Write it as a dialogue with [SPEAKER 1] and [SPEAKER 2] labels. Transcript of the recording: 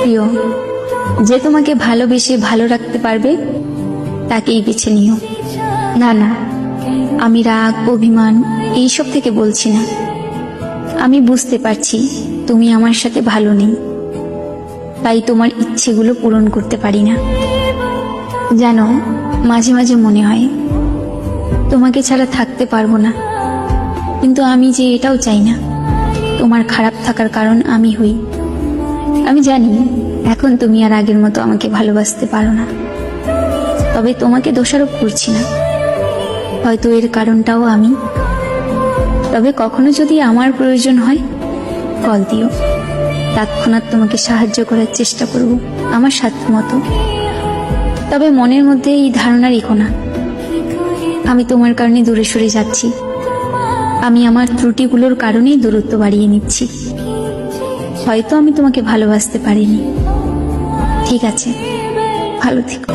[SPEAKER 1] প্রিয়, যে তোমাকে ভালোবেসে ভালো রাখতে পারবে তাকেই বেছে নিও। না না, আমি রাগ অভিমান এইসব থেকে বলছি না। আমি বুঝতে পারছি তুমি আমার সাথে ভালো নেই, তাই তোমার ইচ্ছেগুলো পূরণ করতে পারি না। জানো, মাঝে মাঝে মনে হয় তোমাকে ছাড়া থাকতে পারবো না, কিন্তু আমি যে এটাও চাই না তোমার খারাপ থাকার কারণ আমি হই। আমি জানি এখন তুমি আর আগের মতো আমাকে ভালোবাসতে পারো না, তবে তোমাকে দোষারোপ করছি না, হয়তো এর কারণটাও আমি। তবে কখনো যদি আমার প্রয়োজন হয় কল দিও, তৎক্ষণাৎ তোমাকে সাহায্য করার চেষ্টা করব আমার সাধ্য মতো। তবে মনের মধ্যে এই ধারণা রেখো না আমি তোমার কারণে দূরে সরে যাচ্ছি। আমি আমার ত্রুটিগুলোর কারণেই দূরত্ব বাড়িয়ে নিচ্ছি। হয়তো আমি তোমাকে ভালোবাসতে পারিনি। ঠিক আছে, ভালো থেকো।